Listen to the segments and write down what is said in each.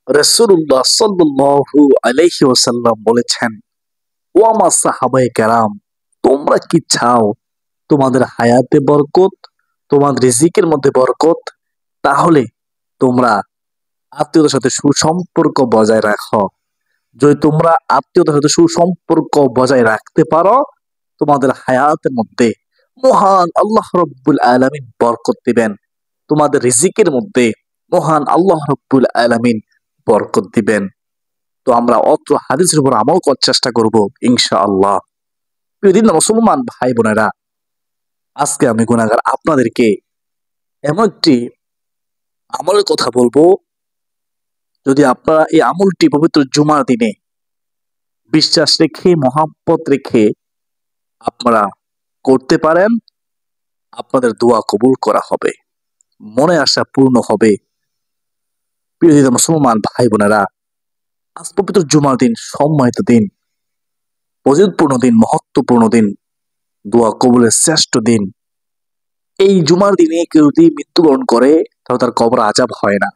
রাসূলুল্লাহ সাল্লাল্লাহু আলাইহি ওয়াসাল্লাম বলেছেন, ও আমার সাহাবায়ে কেরাম, তোমরা কি চাও তোমাদের হায়াতে বরকত, তোমাদের রিজিকের মধ্যে বরকত? তাহলে তোমরা আত্মীয়তার সাথে সুসম্পর্ক বজায় রাখো। যদি তোমরা আত্মীয়তার সাথে সুসম্পর্ক বজায় রাখতে পারো, তোমাদের হায়াতের মধ্যে মহান আল্লাহ রব্বুল আলামিন বরকত দিবেন। তোমাদের রিজিকের মধ্যে মহান আল্লাহ রব্বুল আলামিন বরকত দিবেন। তো আমরা অত্র হাদিসের উপর আমল করার চেষ্টা করব ইনশাআল্লাহ। প্রিয় দিন মুসলমান ভাই বোনেরা, আজকে আমি গুনাহগার আপনাদেরকে এমন একটি আমলের কথা বলবো, যদি আপনারা এই আমলটি পবিত্র জুমার দিনে বিশ্বাস রেখে মহাব্বত রেখে আপনারা করতে পারেন, আপনাদের দোয়া কবুল করা হবে, মনে আশা পূর্ণ হবে। প্রিয় দিন মুসলমান ভাই বোনেরা, আজ পবিত্র জুমার দিন, সম্মানিত দিন, ফজিলতপূর্ণ দিন, মহত্বপূর্ণ দিন, দোয়া কবুলের শ্রেষ্ঠ দিন। এই জুমার দিনে কেউ যদি মৃত্যুবরণ করে তাহলে তার কবর আযাব হয় না।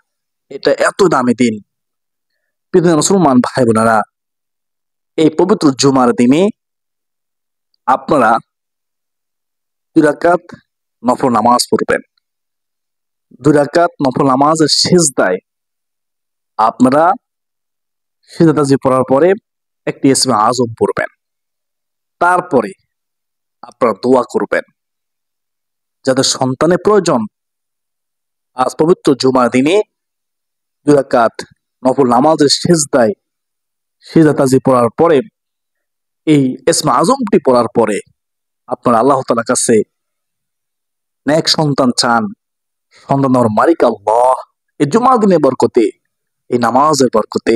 এটা এত দামি দিন। প্রিয় মুসলমান ভাই বোনেরা, এই পবিত্র জুমার দিনে আপনারা 2 রাকাত নফল নামাজ পড়বেন। 2 রাকাত নফল নামাজের সিজদায় আপনারা সিজদাতাজি পড়ার পরে একটি ইসমে আজম পড়বেন। তারপরে আপনারা দোয়া করবেন যাদের সন্তানের প্রয়োজন। আজ পবিত্র জুমার দিনে 2 রাকাত নফল নামাজের সিজদায় সিজদাতাজি পড়ার পরে এই ইসমে আজমটি পড়ার পরে আপনারা আল্লাহ তাআলার কাছে নেক সন্তান চান। সন্তান দেওয়ার মালিক আল্লাহ। এই জুমার দিনের বরকতে, এই নামাজের বরকতে,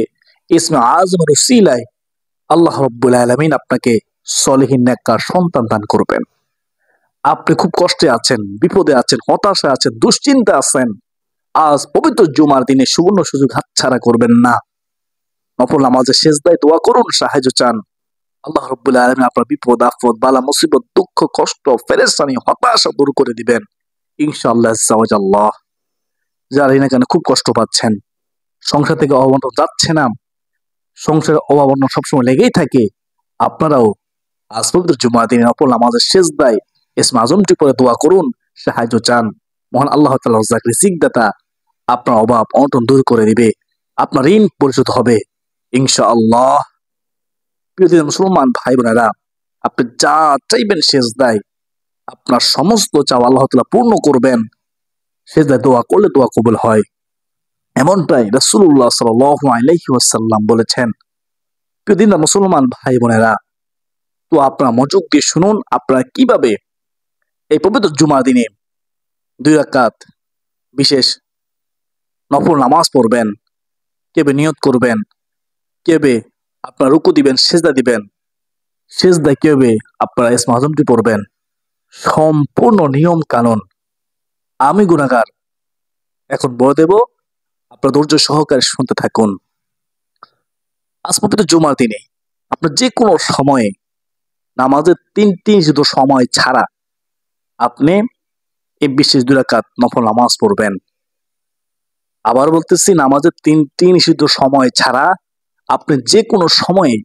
ইসমে আজমের উসিলায় আল্লাহ রাব্বুল আলামিন আপনাকে সলিহিন নেককার সন্তান দান করবেন। আপনি খুব কষ্টে আছেন, বিপদে আছেন, হতাশা আছেন, দুশ্চিন্তা আছেন, আজ পবিত্র জুমার দিনে সুবর্ণ সুযোগ হাতছাড়া করবেন না। নফল নামাজের সিজদায় দোয়া করুন, সাহায্য চান। আল্লাহ রাব্বুল আলামিন আপনার বিপদ আপদ বালা মুসিবত দুঃখ কষ্ট পেরেশানি হতাশা দূর করে দিবেন ইনশাআল্লাহ আজ্জা ওয়া জাল্লাহ। যারা না কেন খুব কষ্ট পাচ্ছেন, সংসার থেকে অভাব অনটন যাচ্ছে না, সংসারের অভাব অনটন সবসময় লেগেই থাকে, আপনারাও আজ পবিত্র জুমার দিনে নফল নামাজের সিজদায় ইসমে আজমটি পড়ে দোয়া করুন, সাহায্য চান। মহান আল্লাহ তাআলা রাজ্জাক রিজিক দাতা আপনার অভাব অনটন দূর করে দিবে, আপনার ঋণ পরিশোধ হবে ইনশাআল্লাহ। প্রিয় দিন মুসলমান ভাই বোনেরা, আপনি যা চাইবেন সিজদায় আপনার সমস্ত চাওয়া আল্লাহ তাআলা পূর্ণ করবেন। সিজদায় দোয়া করলে দোয়া কবুল হয়, এমনটাই রাসূলুল্লাহ সাল্লাল্লাহু আলাইহি ওয়াসাল্লাম বলেছেন। প্রিয় দিন মুসলমান ভাই বোনেরা, তো আপনারা মনোযোগ দিয়ে শুনুন, আপনারা কিভাবে এই পবিত্র জুমার দিনে 2 রাকাত বিশেষ নফল নামাজ পড়বেন, কিভাবে নিয়ত করবেন, কিভাবে আপনারা রুকু দিবেন, সিজদা দিবেন, সিজদায় কিভাবে আপনারা ইসমে আজমটি পড়বেন, সম্পূর্ণ নিয়ম কানুন আমি গুনাহগার এখন বলে দেব, আপনারা ধৈর্য সহকারে শুনতে থাকুন। আজ পবিত্র জুমার দিনে আপনার যে কোনো সময়ে নামাজের 3টি নিষিদ্ধ সময় ছাড়া আপনি এই বিশেষ 2 রাকাত নফল নামাজ পড়বেন। আবার বলতেছি, নামাজের 3টি নিষিদ্ধ সময় ছাড়া আপনি যে কোনো সময়ে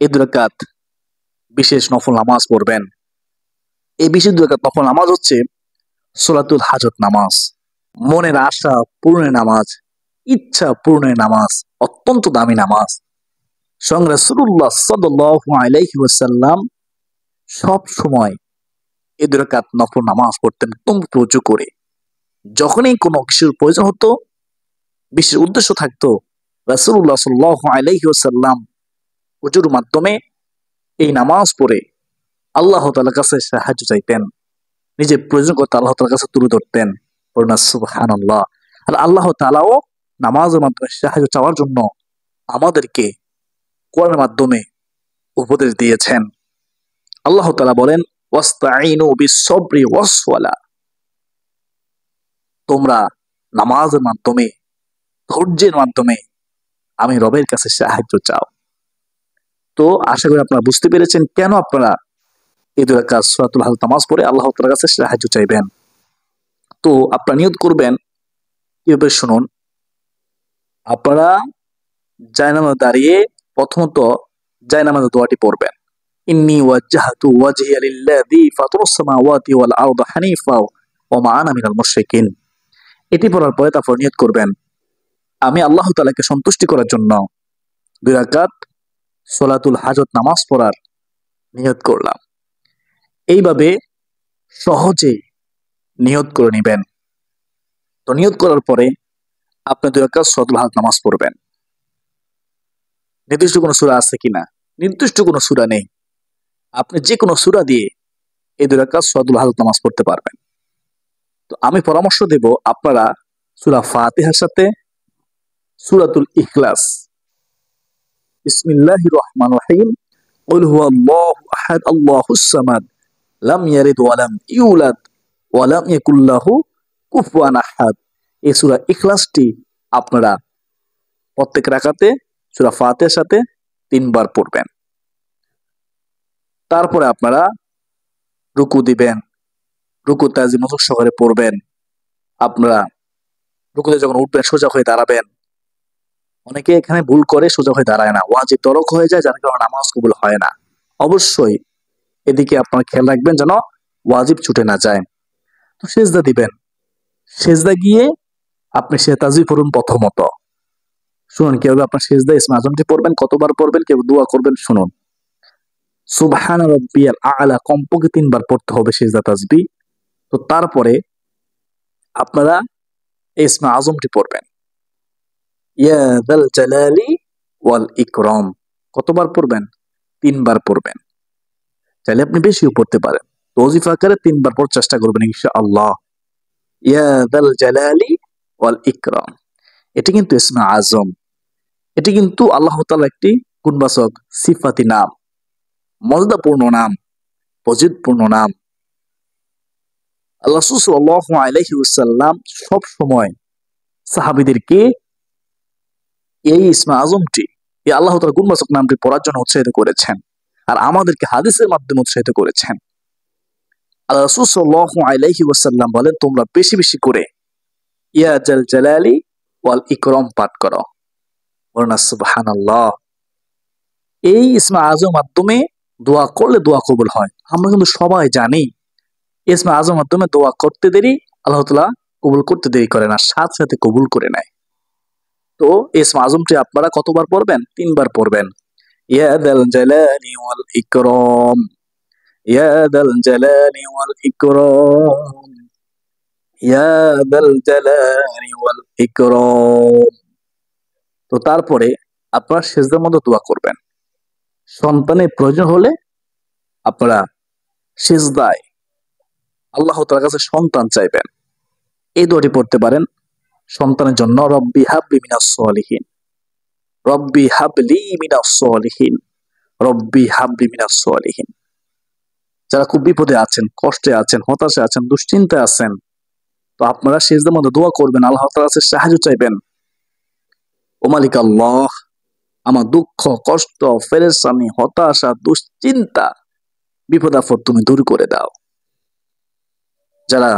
এই 2 রাকাত বিশেষ নফল নামাজ পড়বেন। এই বিশেষ 2 রাকাত নফল নামাজ হচ্ছে সলাতুল হাজত নামাজ, মনের আশা পূরণের নামাজ, ইচ্ছা পূরণের নামাজ, অত্যন্ত দামি নামাজ। স্বয়ং রাসূলুল্লাহ সাল্লাল্লাহু আলাইহি ওয়াসাল্লাম সব সময় এই 2 রাকাত নফল নামাজ পড়তেন অত্যন্ত উঁচু করে। যখনই কোনো কিছুর প্রয়োজন হতো, বিশেষ উদ্দেশ্য থাকতো, রাসূলুল্লাহ সাল্লাল্লাহু আলাইহি ওয়াসাল্লাম উজুর মাধ্যমে এই নামাজ পড়ে আল্লাহ তাআলার কাছে সাহায্য চাইতেন, নিজের প্রয়োজন করতে আল্লাহ তাআলার কাছে তুলে ধরতেন। বলুন সুবহানাল্লাহ। আর আল্লাহ তাআলাও নামাজের মাধ্যমে সাহায্য চাওয়ার জন্য আমাদেরকে কোরআনের মাধ্যমে উপদেশ দিয়েছেন। আল্লাহ তাআলা বলেন, ওয়াস্তাঈনু বিস-সাবরি ওয়াস-সালাহ, তোমরা নামাজের মাধ্যমে, ধৈর্যের মাধ্যমে আমি রবের কাছে সাহায্য চাও। তো আশা করি আপনারা বুঝতে পেরেছেন কেন আপনারা এই 2 রাকাত সূরাতুল হাজত নামাজ পড়ে আল্লাহ তাআলার কাছে সাহায্য চাইবেন। তো আপনারা নিয়ত করবেন, কিভাবে শুনুন। আপনারা জায়নামাজে দাঁড়িয়ে প্রথমত জায়নামাজের দোয়াটি পড়বেন। ইন্নী ওয়াজ্জাহতু ওয়াজহিয়া লিল্লাযী ফাতারাস সামাওয়াতি ওয়াল আরদা হানিফা ওয়া মা আনা মিনাল মুশরিকিন। এটি পড়ার পরে তারপর নিয়ত করবেন, আমি আল্লাহ তাআলাকে সন্তুষ্টি করার জন্য 2 রাকাত সলাতুল হাজত নামাজ পড়ার নিয়ত করলাম। এইভাবে সহজে নিয়ত করে নেবেন। তো নিয়ত করার পরে আপনি 2 রাকাত সলাতুল হাজত নামাজ পড়বেন। নির্দিষ্ট কোনো সূরা আছে কিনা? নির্দিষ্ট কোনো সূরা নেই। আপনি যে কোনো সূরা দিয়ে এই 2 রাকাত সলাতুল হাজত নামাজ পড়তে পারবেন। তো আমি পরামর্শ দেব আপনারা সূরা ফাতিহার সাথে সূরাতুল ইখলাস, বিসমিল্লাহির রহমানির রহিম, কুল হুয়াল্লাহু আহাদ আল্লাহুস সামাদ লাম ইয়ালিদ ওয়া লাম ইউলাদ ওয়া লাম ইয়াকুল লাহু কুফুয়ান আহাদ, এই সূরা ইখলাসটি আপনারা প্রত্যেক রাকাতে সূরা ফাতিহার সাথে 3 বার পড়বেন। তারপরে আপনারা রুকু দিবেন, রুকু তাজিম মনোযোগ সহকারে পড়বেন। আপনারা রুকুতে যখন উঠবেন সোজা হয়ে দাঁড়াবেন। অনেকে এখানে ভুল করে, সোজা হয়ে দাঁড়ায় না, ওয়াজিব তরক হয়ে যায়, যার কারণে নামাজ কবুল হয় না। অবশ্যই এদিকে আপনারা খেয়াল রাখবেন যেন ওয়াজিব ছুটে না যায়। তো সেজদা দিবেন, সেজদা গিয়ে আপনি সে তাজিব পড়ুন প্রথমত। শুনুন কিভাবে আপনার সেজদা ইসমে আজমটি পড়বেন, কতবার পড়বেন, কিভাবে দোয়া করবেন শুনুন। সুবহানা রাব্বিয়াল আ'লা কমপক্ষে 3 বার পড়তে হবে সেজদা তাসবিহ। তো তারপরে আপনারা এই ইসমে আজমটি পড়বেন, ইয়া যাল জালালি ওয়াল ইকরাম। কতবার পড়বেন? 3 বার পড়বেন। চাইলে আপনি বেশিও পড়তে পারেন। তো ওজিফা আকারে 3 বার পড়ার চেষ্টা করবেন ইনশাআল্লাহ। ইয়া যাল জালালি ওয়াল ইকরাম। এটি কিন্তু ইসমে আজম, এটি কিন্তু আল্লাহ তাআলার একটি গুণবাচক সিফাতি নাম, মর্যাদাপূর্ণ নাম, ফজিলতপূর্ণ নাম। আল্লাহ রাসূল সাল্লাল্লাহু আলাইহি ওয়াসাল্লাম সব সময় সাহাবীদেরকে এই ইসমে আজমটি, এই আল্লাহ তাআলার গুণবাচক নামটি পড়ার জন্য উৎসাহিত করেছেন, আর আমাদেরকে হাদিসের মাধ্যমে উৎসাহিত করেছেন। আল্লাহ রাসূল সাল্লাল্লাহু আলাইহি ওয়াসাল্লাম বলেন, তোমরা বেশি বেশি করে ইয়া জাল জালালি ওয়াল ইকরাম পাঠ করো। বলুন সুবহানাল্লাহ। এই ইসমে আজমের মাধ্যমে দোয়া করলে দোয়া কবুল হয়। আমরা কিন্তু সবাই জানি ইসমে আজমের মাধ্যমে দোয়া করতে দেরি আল্লাহ তাআলা কবুল করতে দেরি করে না, সাথে সাথে কবুল করে নেয়। তো ইসমে আজমটি আপনারা কতবার পড়বেন? 3 বার পড়বেন। ইয়া যাল জালালি ওয়াল ইকরাম, ইয়া যাল জালালি ওয়াল ইকরাম, ইয়া যাল জালালি ওয়াল ইকরাম। তো তারপরে আপনারা সিজদার মধ্যে দোয়া করবেন। সন্তানের প্রয়োজন হলে আপনারা সিজদায় আল্লাহ তাআলার কাছে সন্তান চাইবেন। এই দোয়াটি পড়তে পারেন সন্তানের জন্য, রব্বি হাবলি মিনাস সলিহিন, রব্বি হাবলি মিনাস সলিহিন, রব্বি হাবলি মিনাস সলিহিন। যারা খুব বিপদে আছেন, কষ্টে আছেন, হতাশে আছেন, দুশ্চিন্তায় আছেন, তো আপনারা সিজদার মধ্যে দোয়া করবেন, আল্লাহ তাআলার কাছে সাহায্য চাইবেন। ও মালিক আল্লাহ, আমার দুঃখ, কষ্ট, পেরেশানি, হতাশা, দুশ্চিন্তা, বিপদ আপদ তুমি দূর করে দাও। যারা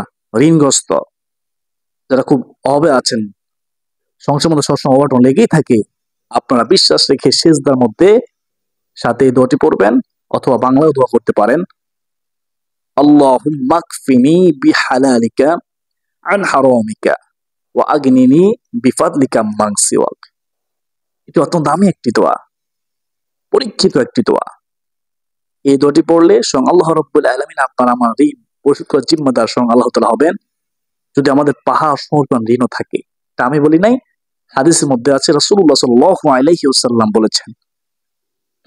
ঋণগ্রস্ত, যারা খুব অভাবে আছেন, সংসারের মধ্যে সবসময় অঘটন লেগেই থাকে, আপনারা বিশ্বাস রেখে সিজদার মধ্যে সাথে এই দোয়াটি পড়বেন, অথবা বাংলায় দোয়া করতে পারেন, আল্লাহুম্মা কফিনি বিহালালিকা আন হারামিকা ওয়া আগনিনি বিফাদলিকা আম্মান সিওয়াক। এটি অত্যন্ত দামি একটি দোয়া, পরীক্ষিত একটি দোয়া। এই দোয়াটি পড়লে স্বয়ং আল্লাহ রাব্বুল আলামিন আপনার আমার ঋণ পরিশোধ করার জিম্মাদার স্বয়ং আল্লাহ তাআলা হবেন, যদি আমাদের পাহাড় সমর্পণ ঋণও থাকে। তা আমি বলি নাই, হাদিসের মধ্যে আছে, রাসূলুল্লাহ সাল্লাল্লাহু আলাইহি ওয়াসাল্লাম বলেছেন।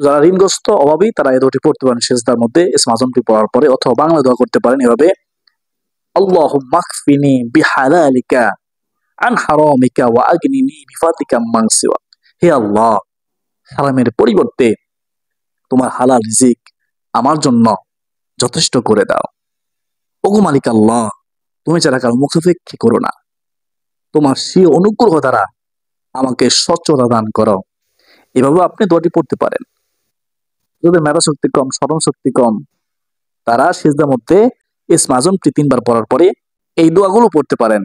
যারা ঋণগ্রস্ত, অভাবী, তারা এই দোয়াটি পড়তে পারেন সিজদার মধ্যে ইসমে আজমটি পড়ার পরে, অথবা বাংলা দোয়া করতে পারেন এভাবে, আল্লাহুম্মা কফিনি বিহালালিকা আন হারামিকা ওয়া আগনিনি বিফাদলিকা আম্মান সিওয়াক। হে আল্লাহ, হারামের পরিবর্তে তোমার হালাল রিজিক আমার জন্য যথেষ্ট করে দাও। ওগো মালিক আল্লাহ, তুমি যারা কারো মুখাপেক্ষী করো না, তোমার সেই অনুগ্রহ দ্বারা আমাকে সচ্ছলতা দান করো। এভাবে আপনি দোয়াটি পড়তে পারেন। যাদের মেধা শক্তি কম, স্মরণ শক্তি কম, তারা সিজদার মধ্যে ইসমে আজমটি 3 বার পড়ার পরে এই দোয়াগুলো পড়তে পারেন।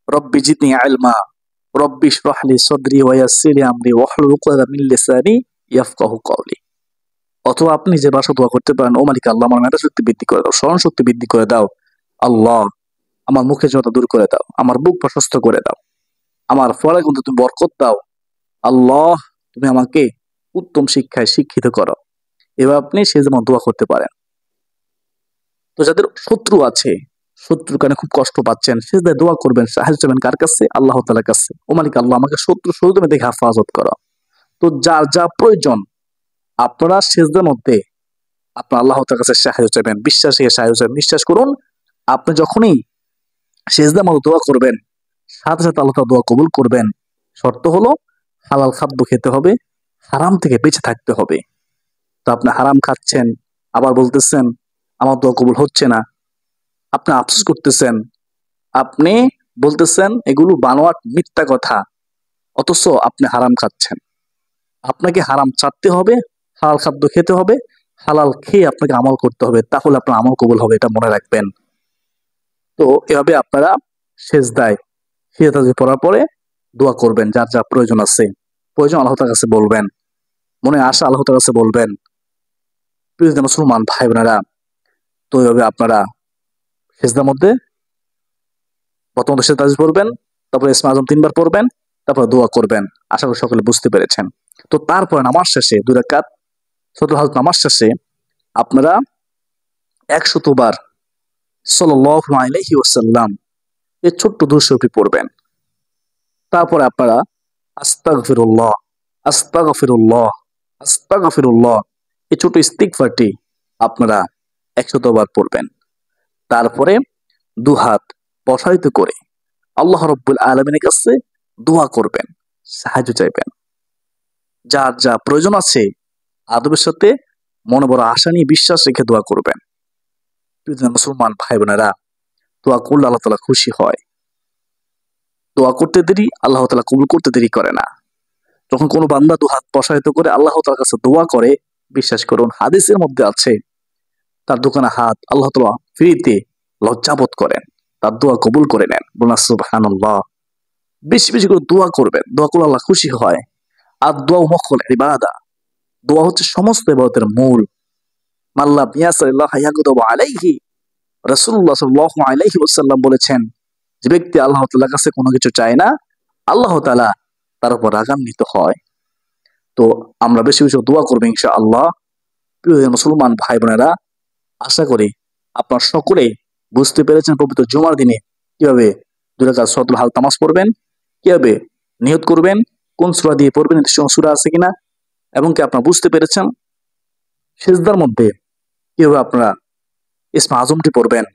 রব্বি জিদনি ইলমা, রব্বি ইশরাহ লি সাদরি ওয়া ইয়াসসির লি আমরি ওয়াহলুল উকদাতাম মিন লিসানি ইয়াফকাহু কওলি। অথবা আপনি যে ভাষা দোয়া করতে পারেন, ও মালিক আল্লাহ আমার মেধা শক্তি বৃদ্ধি করে দাও, স্মরণ শক্তি বৃদ্ধি করে দাও। আল্লাহ আমার মুখে যত দূর করে দাও, আমার বুক প্রশস্ত করে দাও, আমার ফলে কিন্তু তুমি বরকত দাও। আল্লাহ তুমি আমাকে উত্তম শিক্ষায় শিক্ষিত করো। এবার আপনি সে যেমন দোয়া করতে পারেন। তো যাদের শত্রু আছে, শত্রুর কারণে খুব কষ্ট পাচ্ছেন, সে দোয়া করবেন, সাহায্য চাইবেন কার কাছে? আল্লাহ তাআলার কাছে। ও মালিক আল্লাহ আমাকে শত্রু তুমি দেখে হেফাজত করো। তো যার যা প্রয়োজন আপনারা সেজদার মধ্যে আপনার আল্লাহ তাআলার কাছে সাহায্য চাইবেন, বিশ্বাসে সাহায্য চাইবেন। বিশ্বাস করুন, আপনি যখনই সেজদার মধ্যে দোয়া করবেন, সাথে সাথে আল্লাহ তাআলা দোয়া কবুল করবেন। শর্ত হলো হালাল খাদ্য খেতে হবে, হারাম থেকে বেঁচে থাকতে হবে। তো আপনি হারাম খাচ্ছেন, আবার বলতেছেন আমার দোয়া কবুল হচ্ছে না, আপনি আফসোস করতেছেন, আপনি বলতেছেন এগুলো বানোয়াট মিথ্যা কথা, অথচ আপনি হারাম খাচ্ছেন। আপনাকে হারাম ছাড়তে হবে, হালাল খাদ্য খেতে হবে, হালাল খেয়ে আপনাকে আমল করতে হবে, তাহলে আপনার আমল কবুল হবে, এটা মনে রাখবেন। তো এভাবে আপনারা সেজদায় সিজদা পড়ার পরে দোয়া করবেন, যার যা প্রয়োজন আছে, প্রয়োজন আল্লাহ তাআলার কাছে বলবেন, মনে আশা আল্লাহ তাআলার কাছে বলবেন। প্রিয় মুসলমান ভাই বোনেরা, তো এইভাবে আপনারা সেজদার মধ্যে প্রথমত সেজদা পড়বেন, তারপরে ইসমে আজম 3 বার পড়বেন, তারপরে দোয়া করবেন। আশা করি সকলে বুঝতে পেরেছেন। তো তারপরে নামাজ শেষে 2 রাকাত সূরাতুল হাজ নামাজ শেষে আপনারা 100 বার সাল্লাল্লাহু আলাইহি ওয়াসাল্লাম এই ছোট্ট দুরূদ শরীফটি পড়বেন। তারপরে আপনারা আস্তাগফিরুল্লাহ, আস্তাগফিরুল্লাহ, আস্তাগফিরুল্লাহ এই ছোট ইস্তিগফারটি আপনারা 100 বার পড়বেন। তারপরে দুহাত প্রসারিত করে আল্লাহ রাব্বুল আলামিনের কাছে দোয়া করবেন, সাহায্য চাইবেন। যার যা প্রয়োজন আছে আদবের সাথে মনে বড় আশা নিয়ে বিশ্বাস রেখে দোয়া করবেন। মুসলমান ভাই বোনেরা, দোয়া করলে আল্লাহ তাআলা খুশি হয়। দোয়া করতে দেরি আল্লাহ তাআলা কবুল করতে দেরি করে না। যখন কোনো বান্দা দুহাত প্রসারিত করে আল্লাহ তাআলার কাছে দোয়া করে, বিশ্বাস করুন হাদিসের মধ্যে আছে তার দোকানে হাত আল্লাহ তাআলা ফ্রিতে লজ্জাবোধ করেন, তার দোয়া কবুল করে নেন। বলুন সুবহানাল্লাহ। বেশি বেশি করে দোয়া করবেন, দোয়া করলে আল্লাহ খুশি হয়। আর দোয়া মুখল ইবাদা, দোয়া হচ্ছে সমস্ত ইবাদতের মূল। মাল্লাম ইয়াসাল্লাহ ইয়াকুতুবু আলাইহি, রাসূলুল্লাহ সাল্লাল্লাহু আলাইহি ওয়াসাল্লাম বলেছেন, যে ব্যক্তি আল্লাহ তাআলার কাছে কোনো কিছু চায় না, আল্লাহ তাআলা তার উপর রাগান্বিত হয়। তো আমরা বেশি বেশি দোয়া করব ইনশাআল্লাহ। প্রিয় মুসলমান ভাই বোনেরা, আশা করি আপনারা সকলেই বুঝতে পেরেছেন পবিত্র জুমার দিনে কিভাবে 2 রাকাত সূরাতুল হাল নামাজ পড়বেন, কিভাবে নিয়ত করবেন, কোন সূরা দিয়ে পড়বেন, নির্দিষ্ট সূরা আছে কিনা, এবং কি আপনারা বুঝতে পেরেছেন সিজদার মধ্যে কিভাবে আপনারা ইসমে আজমটি পড়বেন,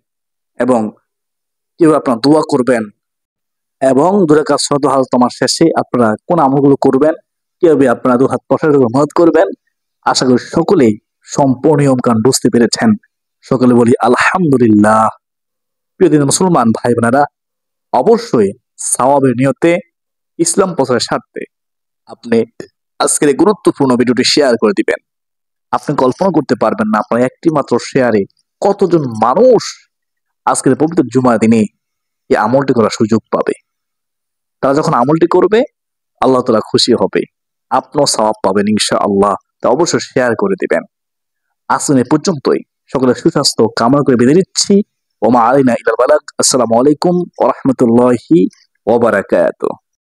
এবং কিভাবে আপনারা দোয়া করবেন, এবং 2 রাকাত সূরাতুল হাল নামাজ শেষে আপনারা কোন আমলগুলো করবেন, কিভাবে আপনারা 2 হাত প্রসারিত করে নিয়ত করবেন। আশা করি সকলেই সম্পূর্ণ নিয়ম কানুন বুঝতে পেরেছেন। সকলে বলি আলহামদুলিল্লাহ। প্রিয় দিন মুসলমান ভাই বোনেরা, অবশ্যই সওয়াবের নিয়তে ইসলাম প্রচারের স্বার্থে আপনি আজকের এই গুরুত্বপূর্ণ ভিডিওটি শেয়ার করে দিবেন। আপনি কল্পনা করতে পারবেন না আপনার একটি মাত্র শেয়ারে কতজন মানুষ আজকের পবিত্র জুমার দিনে এই আমলটি করার সুযোগ পাবে। তারা যখন আমলটি করবে আল্লাহ তাআলা খুশি হবে, আপনিও সওয়াব পাবেন ইনশাআল্লাহ। তা অবশ্যই শেয়ার করে দিবেন। আজকে পর্যন্তই, সকলের সুস্বাস্থ্য কামনা করে বিদায় নিচ্ছি। ওমা আলাইনা ইল্লাল বালাগ। আসসালামু আলাইকুম ওয়া রাহমাতুল্লাহি ওয়া বারাকাতুহু।